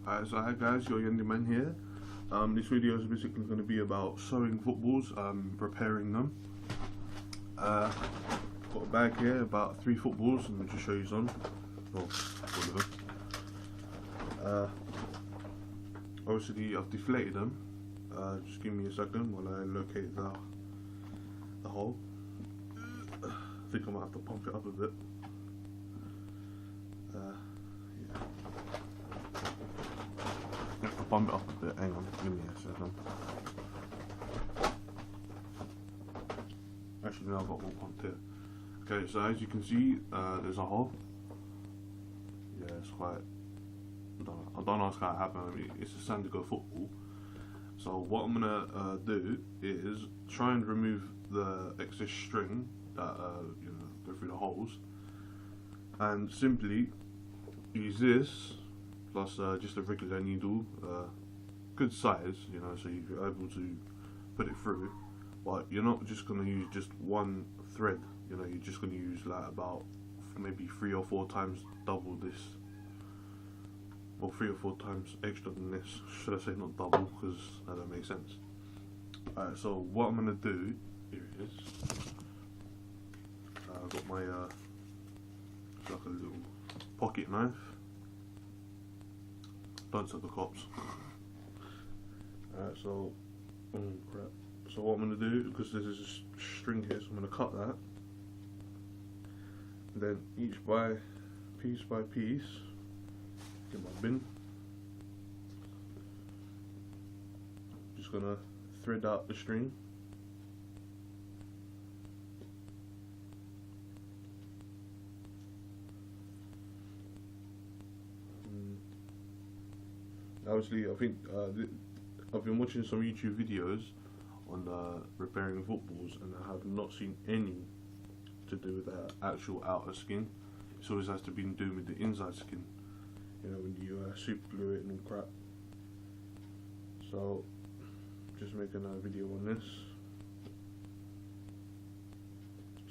So hi guys, your Yendi Man here. This video is basically going to be about sewing footballs, preparing them. Got a bag here, about 3 footballs. Let me just show you some. Well, all of them. Obviously I've deflated them. Just give me a second while I locate the hole. I think I might have to pump it up a bit. Yeah. I have to pump it up a bit. Hang on, give me a second. Actually, no, I've got one pumped here. Okay, so as you can see, there's a hole. Yeah, it's quite. I don't know what's gonna happen. I mean, it's a Sandico football. So what I'm gonna do is try and remove the excess string that go through the holes, and simply use this plus just a regular needle, good size, so you're able to put it through. But you're not just gonna use just one thread. You're just gonna use like about maybe 3 or 4 times double this, or 3 or 4 times extra than this. Should I say not double, because that don't make sense. Alright, so what I'm gonna do, here it is. I've got my it's like a little pocket knife. Don't tell the cops. Alright, so crap. So what I'm gonna do, because there's a string here, so I'm gonna cut that. And then piece by piece, get my bin. Just gonna thread out the string. Obviously, I think I've been watching some YouTube videos on repairing footballs, and I have not seen any to do with the actual outer skin. It always has to be doing with the inside skin, when you super glue it and crap. So just making a video on this.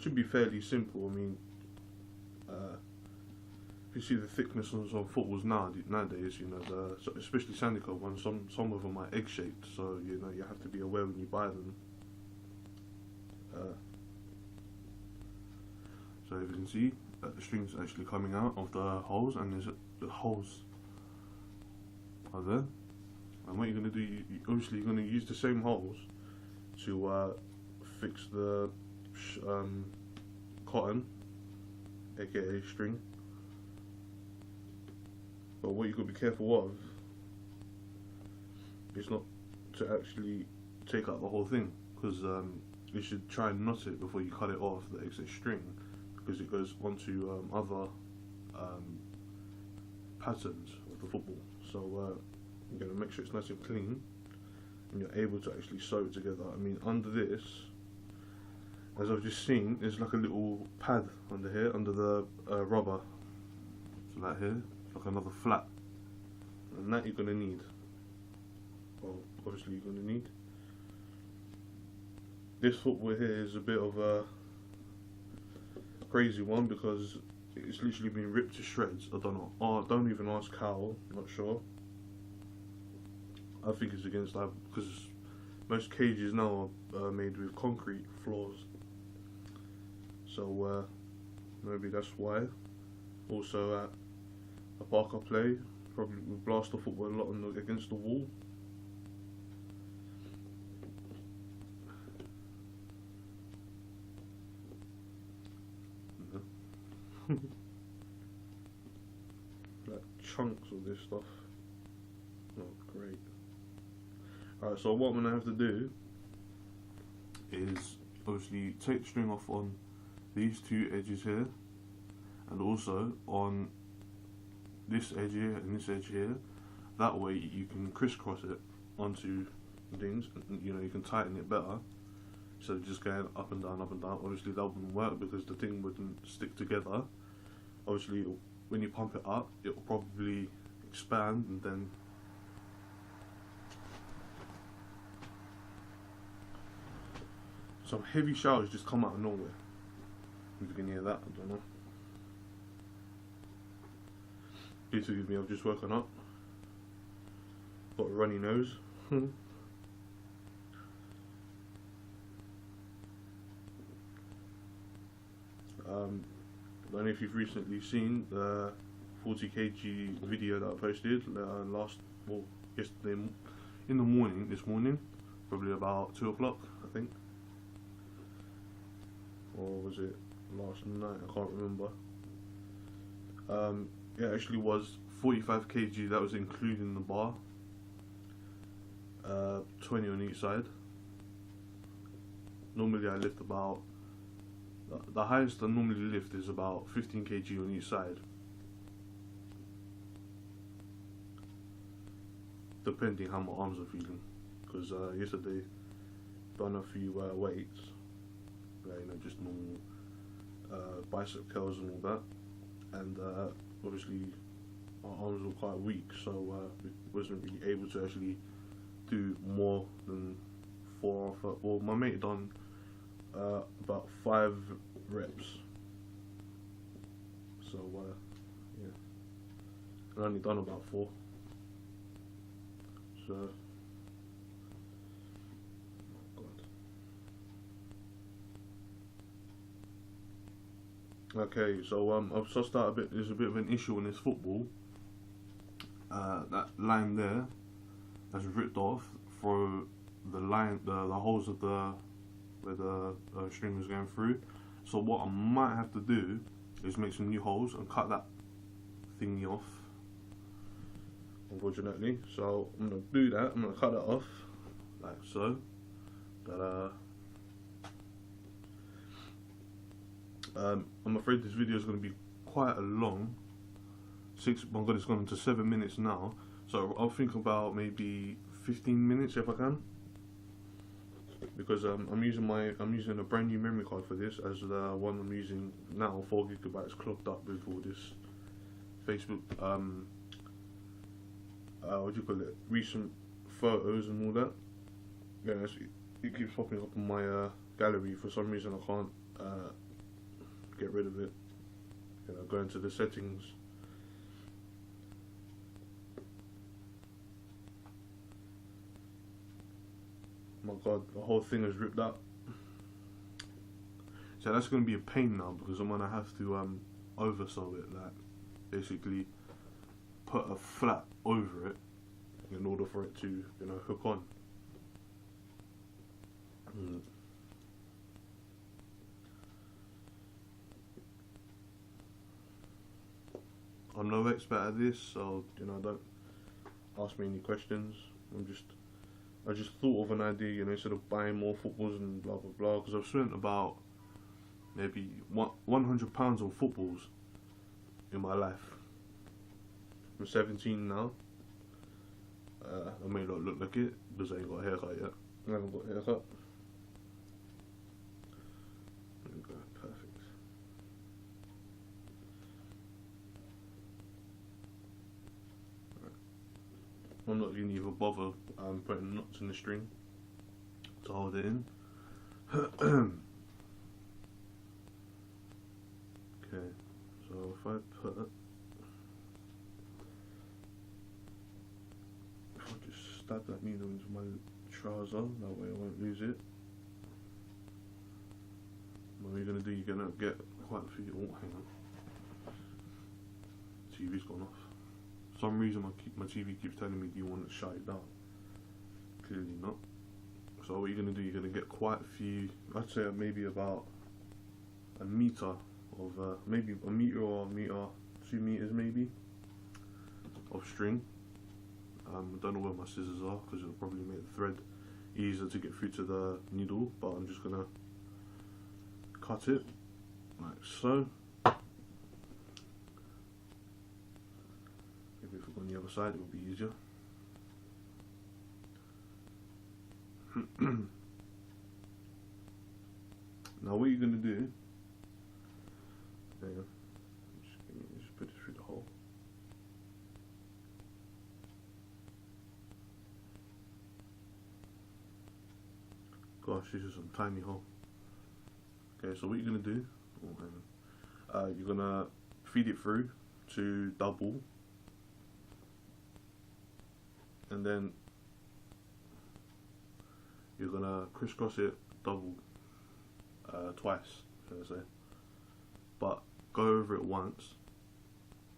Should be fairly simple. I mean, if you see the thickness on some footballs nowadays, especially Sandico ones, some of them are egg shaped, so you have to be aware when you buy them. So if you can see, the string's actually coming out of the holes, and the holes are there. And what you're going to do, obviously you're going to use the same holes to fix the cotton, aka string. But what you got to be careful of is not to actually take out the whole thing, because you should try and knot it before you cut it off, the excess string, because it goes onto other patterns of the football. So you're going to make sure it's nice and clean, and you're able to actually sew it together. I mean, under this, as I've just seen, there's like a little pad under here, under the rubber. So that here, like another flap, and that you're going to need. Well, obviously you're going to need. This football here is a bit of a crazy one, because it's literally been ripped to shreds. I don't know. Oh, don't even ask how. I'm not sure. I think it's against that, because most cages now are made with concrete floors. So maybe that's why. Also at a park I play, probably would blast the football a lot against the wall. Like chunks of this stuff. Oh, great. Alright, so what I'm going to have to do is obviously take the string off on these 2 edges here, and also on this edge here and this edge here. That way you can crisscross it onto things, and you can tighten it better, instead of just going up and down, up and down. Obviously that wouldn't work, because the thing wouldn't stick together. Obviously when you pump it up, it will probably expand, and then some heavy showers just come out of nowhere. If you can hear that, I don't know. Please forgive me, I've just woken up. got a runny nose. I don't know if you've recently seen the 40 kg video that I posted yesterday in the morning, this morning, probably about 2 o'clock, I think. Or was it last night? I can't remember. It actually was 45 kg, that was including the bar. 20 on each side. Normally I lift about, the highest I normally lift is about 15 kg on each side, depending how my arms are feeling. Because yesterday done a few weights, just normal bicep curls and all that, and obviously my arms were quite weak, so wasn't really able to actually do more than 4 or 5. Well, my mate done about 5 reps, so yeah, I only done about 4, so okay, so I've sussed out there's a bit of an issue in this football. That line there has ripped off through the line, the holes of where the string was going through. So what I might have to do is make some new holes and cut that thingy off, unfortunately. So I'm gonna do that. I'm gonna cut it off like so. I'm afraid this video is going to be quite a long. My god, it's gone into 7 minutes now. So I'll think about maybe 15 minutes if I can, because I'm using a brand new memory card for this, as the one I'm using now, 4 GB, clogged up with all this Facebook what do you call it, recent photos and all that. Yeah, it keeps popping up in my gallery. For some reason I can't get rid of it. Go into the settings. My god, the whole thing is ripped up. So that's going to be a pain now, because I'm going to have to oversew it, like basically put a flat over it in order for it to hook on. I'm no expert at this, so don't ask me any questions. I just thought of an idea, instead of buying more footballs and blah blah blah, because I've spent about maybe £100 on footballs in my life. I'm 17 now. I may not look like it because I ain't got a haircut yet. I haven't got a haircut. There we go, perfect. I'm not going to even bother putting knots in the string to hold it in. Okay, so if I just stab that needle into my trouser, that way I won't lose it. What you're going to do, you're going to get quite a few. Oh, hang on. TV's gone off. For some reason my TV keeps telling me, do you want to shut it down? Clearly not. So what you're going to do, you're going to get quite a few, I'd say maybe about a meter of, maybe a meter or 2 meters maybe, of string. I don't know where my scissors are, because it'll probably make the thread easier to get through to the needle, but I'm just going to cut it like so. Maybe if we go on the other side it will be easier. Now what you're going to do, just put it through the hole. Gosh, this is some tiny hole. Okay, so what you're going to do, you're going to feed it through to double, and and then you're gonna crisscross it double twice, should I say? But go over it once,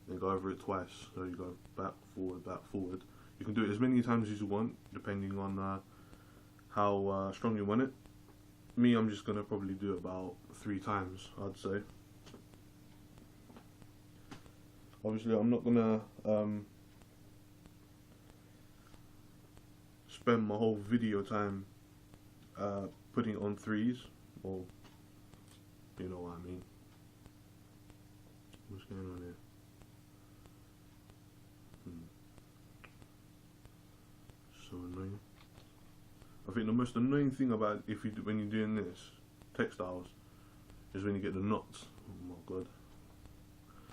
then go over it twice. So you go back, forward, back, forward. You can do it as many times as you want, depending on how strong you want it. Me, I'm just gonna probably do it about 3 times, I'd say. Obviously, I'm not gonna spend my whole video time putting it on 3s, or you know what I mean. What's going on here? So annoying. I think the most annoying thing about when you're doing this textiles is when you get the knots. Oh my god,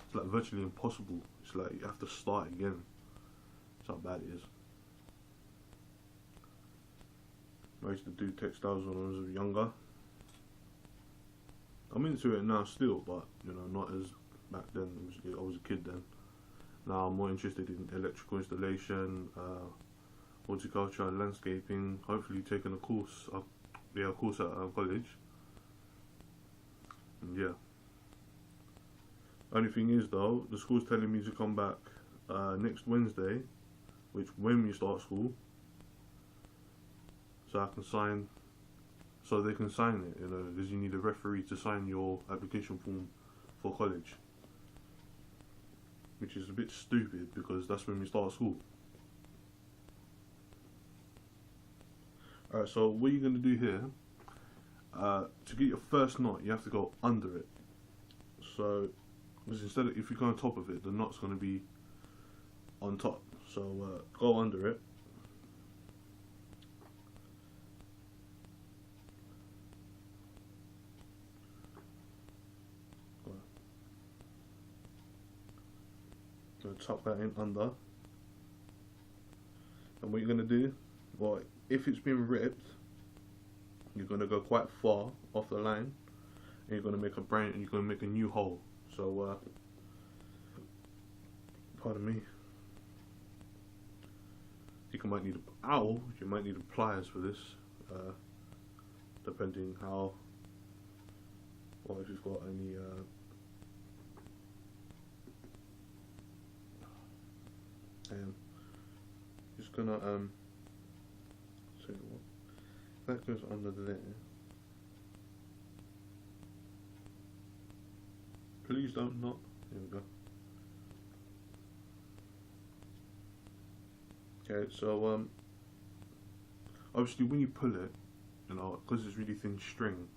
it's like virtually impossible. It's like you have to start again. That's how bad it is. I used to do textiles when I was younger. I'm into it now still, but you know, not as back then. I was a kid then. Now I'm more interested in electrical installation, horticulture, landscaping. Hopefully taking a course, a course at college. And yeah. Only thing is though, the school's telling me to come back next Wednesday, which when we start school, so I can sign. So they can sign it, you know, because you need a referee to sign your application form for college. Which is a bit stupid because that's when we start school. Alright, so what you're going to do here, to get your first knot, you have to go under it. So, because instead of, if you go on top of it, the knot's going to be on top. So, go under it. So tuck that in under, and what you're going to do, well, if it's been ripped, you're going to go quite far off the line, and you're going to make a new hole. So pardon me, you might need you might need pliers for this, depending how, or if you've got any just gonna so what that goes under there. Please don't knot. There we go. Okay, so obviously when you pull it, you know, because it's really thin string,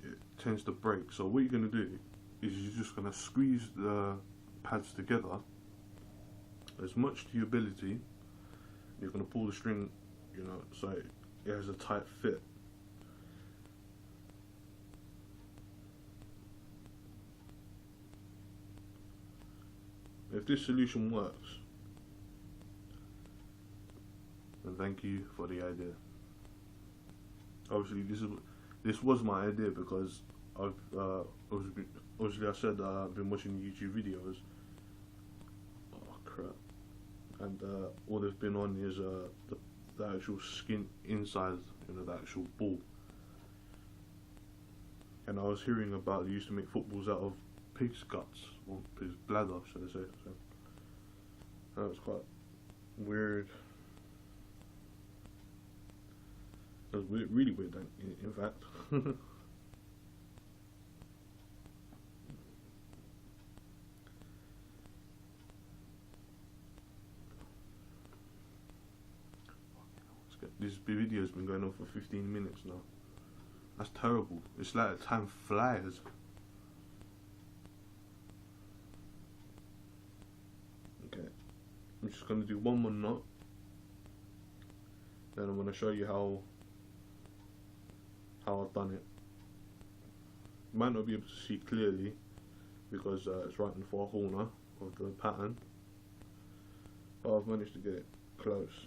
it tends to break. So what you're gonna do is you're just gonna squeeze the pads together as much to your ability. You're going to pull the string, you know, so it has a tight fit. If this solution works, then thank you for the idea. Obviously this was my idea because obviously I said I've been watching YouTube videos. Oh crap. And all they've been on is the actual skin inside, you know, the actual ball. And I was hearing about they used to make footballs out of pig's guts, or pig's bladder, should I say. So that was quite weird. It was weird, really weird, in fact. This video's been going on for 15 minutes now. That's terrible. It's like time flies. Okay, I'm just gonna do one more knot. Then I'm gonna show you how I've done it. You might not be able to see clearly because it's right in the far corner of the pattern, but I've managed to get it close.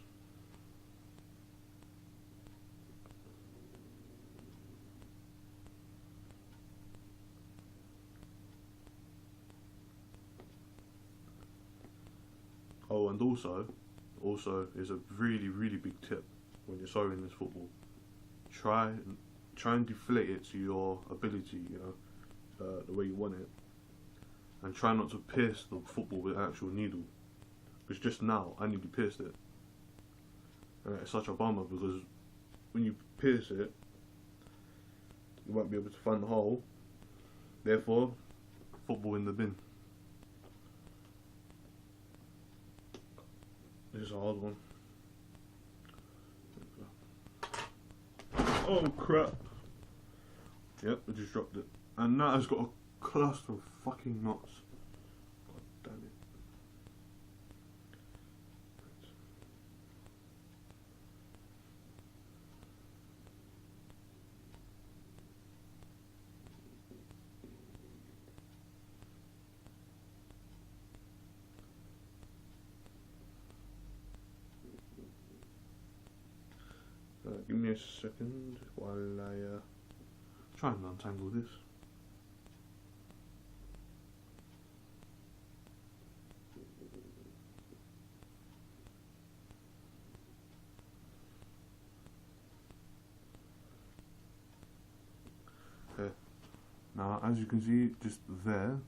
Oh, and also, also is a really, really big tip when you're sewing this football. Try and deflate it to your ability, you know, the way you want it, and try not to pierce the football with an actual needle. Because just now I nearly pierced it, and it's such a bummer because when you pierce it, you won't be able to find the hole. Therefore, football in the bin. This is a hard one. Oh crap! Yep, I just dropped it. And now it's got a cluster of fucking knots. God damn it. Give me a second while I try and untangle this. Okay. Now, as you can see, just there,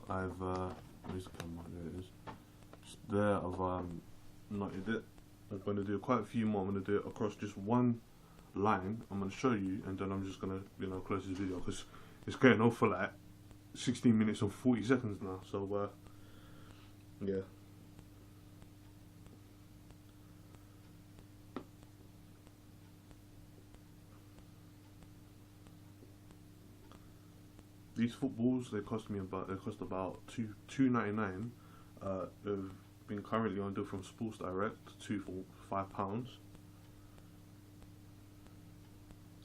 I've where's the camera? There it is. Just there, I've knotted it. I'm going to do quite a few more. I'm going to do it across just one line. I'm going to show you, and then I'm just going to, you know, close this video because it's going on for like 16 minutes and 40 seconds now. So, yeah. These footballs, they cost about $2.99. They've been currently on deal from Sports Direct, 2 for £5.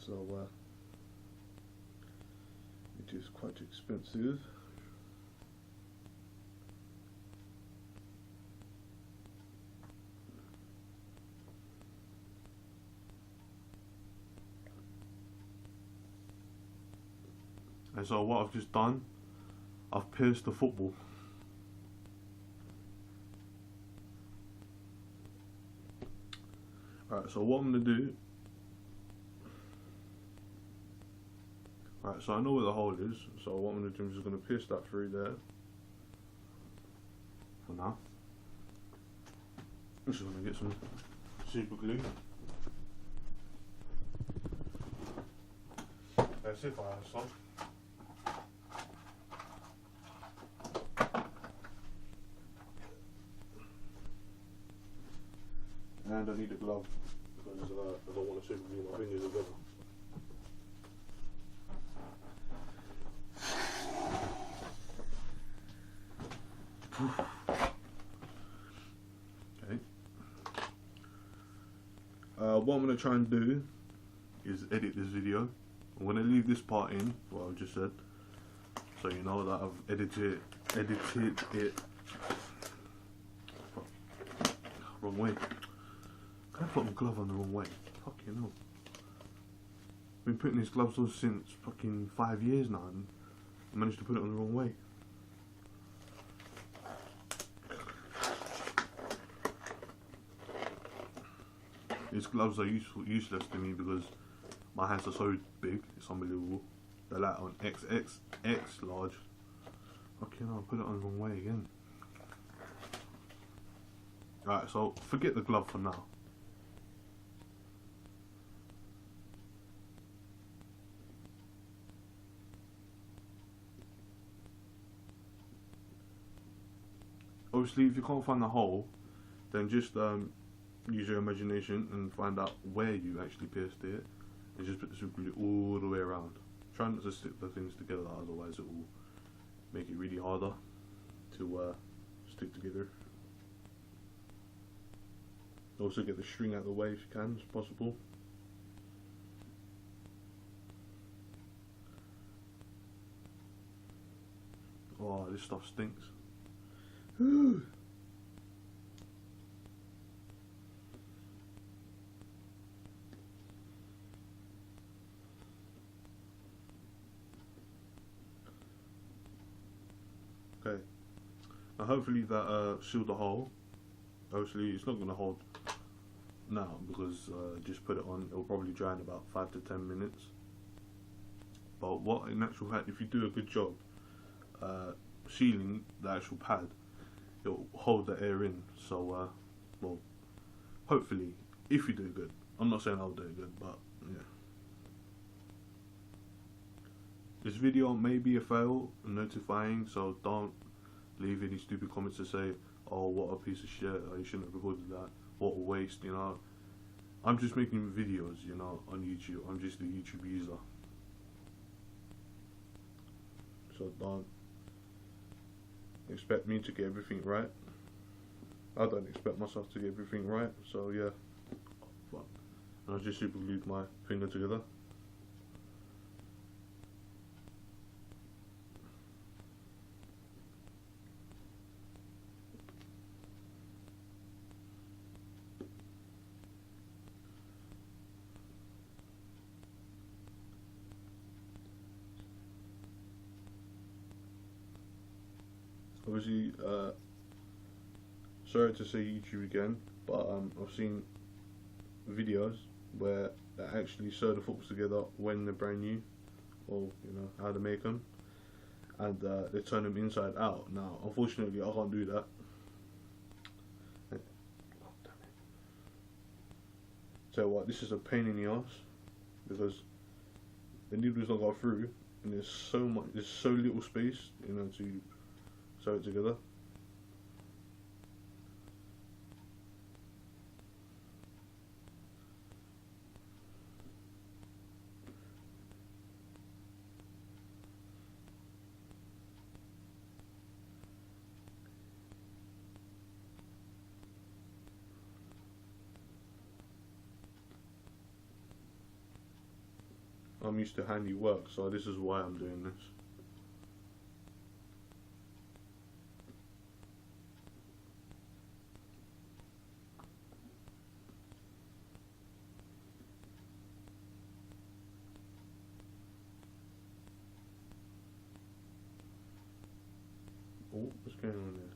So it is quite expensive. And so what I've just done, I've pierced the football. Alright, so what I'm going to do, alright, so I know where the hole is, so what I'm going to do is just going to pierce that through there, for now. I'm just going to get some super glue. Let's see if I have some. And I need a glove because I don't want to super glue my fingers together. Okay. What I'm going to try and do is edit this video. I'm going to leave this part in, what I've just said, so you know that I've edited it wrong way. I put my glove on the wrong way. Fucking hell. I've been putting these gloves on since fucking 5 years now, and I managed to put it on the wrong way. These gloves are useless to me because my hands are so big. It's unbelievable. They're like on XXX large. Fucking hell, I put it on the wrong way again. Alright, so forget the glove for now. Obviously, if you can't find the hole, then just use your imagination and find out where you actually pierced it, and just put the super glue all the way around. Try not to stick the things together, otherwise it will make it really harder to stick together. Also get the string out of the way if you can, as possible. Oh, this stuff stinks. Okay, now hopefully that sealed the hole. Obviously, it's not gonna hold now because just put it on. It'll probably dry in about 5 to 10 minutes. But what, in actual fact, if you do a good job sealing the actual pad, it'll hold the air in. So, well, hopefully, if you do good. I'm not saying I'll do good, but yeah. This video may be a fail, notifying, so don't leave any stupid comments to say, oh, what a piece of shit, oh, you shouldn't have recorded that, what a waste, you know. I'm just making videos, you know, on YouTube. I'm just a YouTube user. So don't expect me to get everything right. I don't expect myself to get everything right, so yeah. But I just super glued my finger together. Obviously, sorry to say YouTube again, but I've seen videos where they actually sew the footballs together when they're brand new, or you know how to make them, and they turn them inside out. Now, unfortunately, I can't do that. So what? This is a pain in the ass because the needle's not got through, and there's so little space, you know, to sew it together. I'm used to handy work, so this is why I'm doing this. Oh, what's going on there?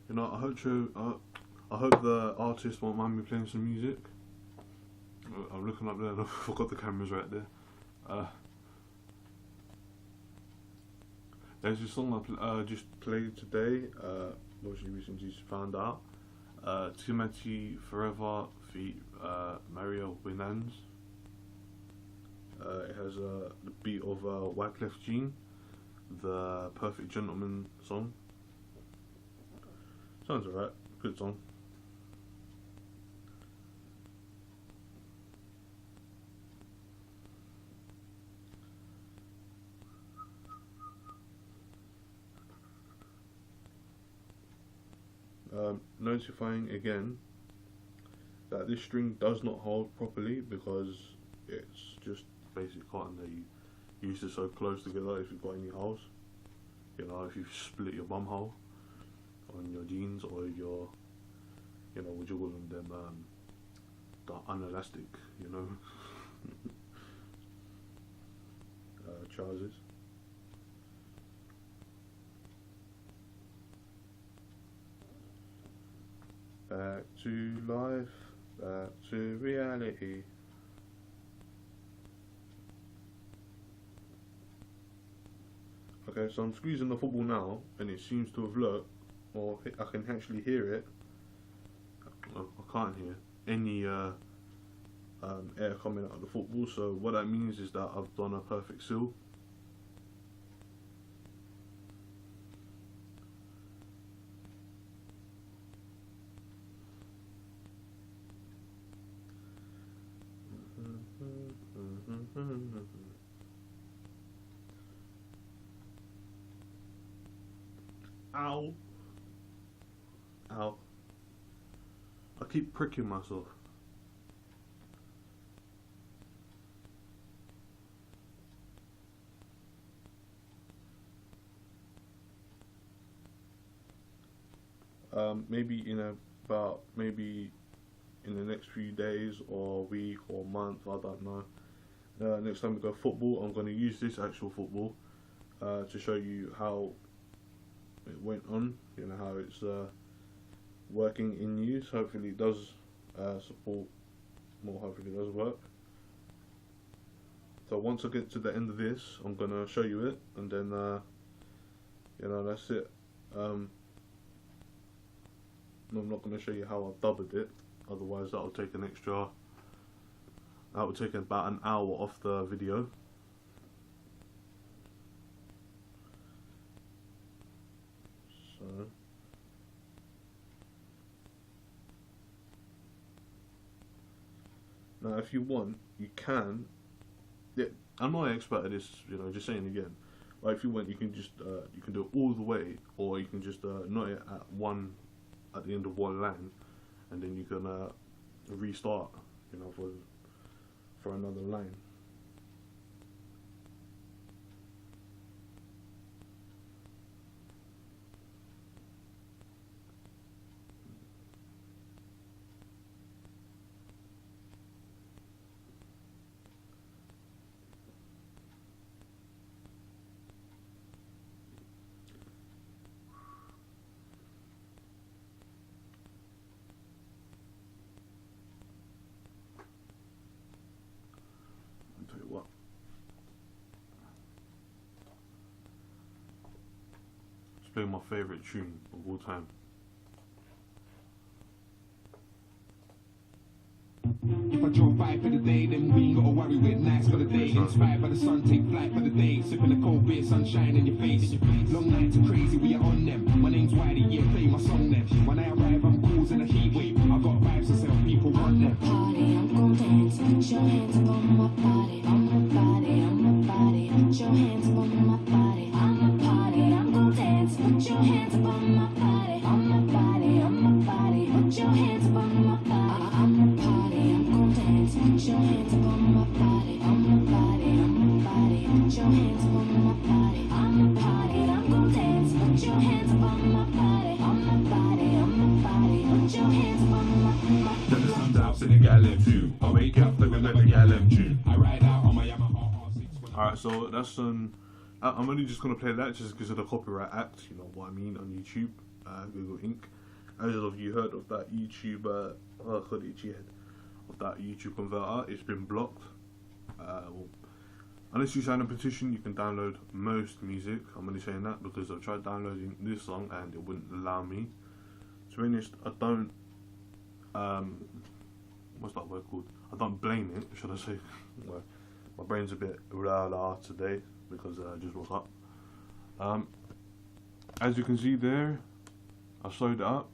You know, I hope the artist won't mind me playing some music. I'm looking up there and I forgot the camera's right there. There's this song I just played today, which you recently just found out. Timothy Forever feat Mario Winans. It has the beat of Wyclef Jean, the Perfect Gentleman song. Sounds alright, good song. Notifying again that this string does not hold properly because it's just basic cotton that you use to sew close together if you've got any holes. You know, if you've split your bum hole on your jeans or your, you know, what you call them, the unelastic, you know, trousers. Back to life, back to reality. Okay, so I'm squeezing the football now, and it seems to have looked, or I can actually hear it. I can't hear any air coming out of the football, so what that means is that I've done a perfect seal. Ow. Ow. I keep pricking myself. Maybe in about maybe in the next few days or week or month, I don't know. Next time we go football, I'm going to use this actual football to show you how it went on, you know, how it's working in use. Hopefully it does support more, hopefully it does work. So once I get to the end of this, I'm going to show you it, and then you know, that's it. I'm not going to show you how I've doubled it, otherwise that will take about an hour off the video. So now if you want, you can, yeah, I'm not an expert at this, you know, just saying again, but if you want, you can just you can do it all the way, or you can just knot it at the end of one line, and then you can restart, you know, for another line. I'll tell you what. Let's play my favourite tune of all time. If I drove by for the day, then we ain't gotta worry with nights for the day. Inspired by the sun, take flight for the day. Sipping the cold beer, sunshine in your face. Long nights are crazy, we are on them. My name's Whitey, yeah, play my song then. When I arrive, I'm causing a heat wave. I got vibes to sell, people want them. Party, I'm gon' dance. Put your hands up on my body, on my body, on my body. Put your hands up on my body, on my party. I'm gon' dance. Put your hands up on my body, on my body, on my body. Put your hands up on my body, on my party. I'm gon' dance. Put your hands up on my body, on my body, on my body. Put your hands up on my body, on my party. I'm gon' dance. Put your hands up on my body, on my body, on my body. Put your hands up on my body. Then the sun's out, sing a gal them too. I wake up, look at the gal them too. I ride out on my Yamaha R6. Alright, so that's I'm only just gonna play that just because of the Copyright Act, you know what I mean, on YouTube, Google Inc. As of you heard of that YouTube, of that YouTube converter, it's been blocked. Well, unless you sign a petition, you can download most music. I'm only saying that because I've tried downloading this song and it wouldn't allow me. To be honest, I don't, what's that word called? I don't blame it, should I say? Well, my brain's a bit rah today because I just woke up. As you can see there, I slowed it up.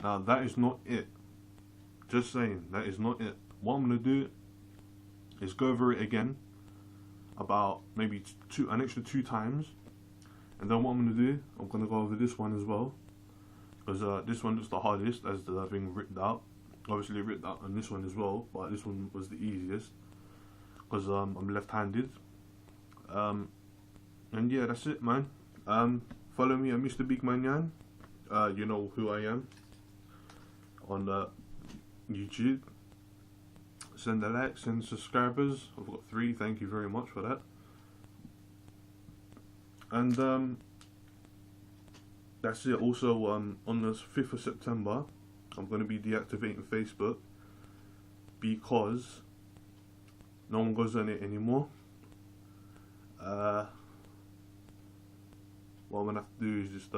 Now that is not it. Just saying, that is not it. What I'm gonna do is go over it again, about maybe an extra 2 times, and then what I'm gonna do, I'm gonna go over this one as well, because this one is the hardest, as the thing ripped out. Obviously ripped out on this one as well, but this one was the easiest because I'm left-handed. And yeah, that's it, man. Follow me at Mr. Big Manyan. You know who I am on YouTube. Send a like, send subscribers. I've got 3. Thank you very much for that. And that's it. Also, on the 5th of September, I'm going to be deactivating Facebook because no one goes on it anymore. What I'm going to have to do is just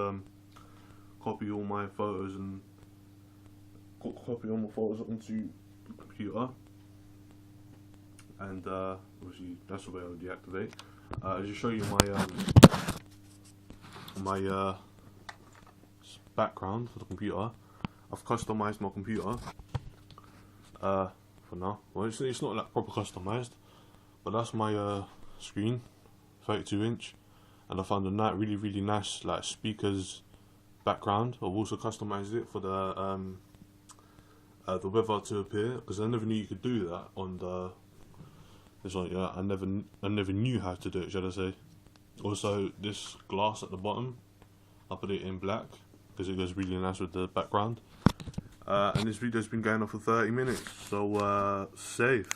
copy all my photos and copy all my photos onto the computer, and obviously that's the way I'll deactivate. I'll just show you my background for the computer. I've customized my computer for now. Well, it's not like proper customized, but that's my screen, 32-inch, and I found a really nice like speakers background. I've also customized it for the weather to appear, because I never knew you could do that on this one. Yeah, I never knew how to do it, should I say. Also, this glass at the bottom, I put it in black because it goes really nice with the background. And this video's been going on for 30 minutes, so safe.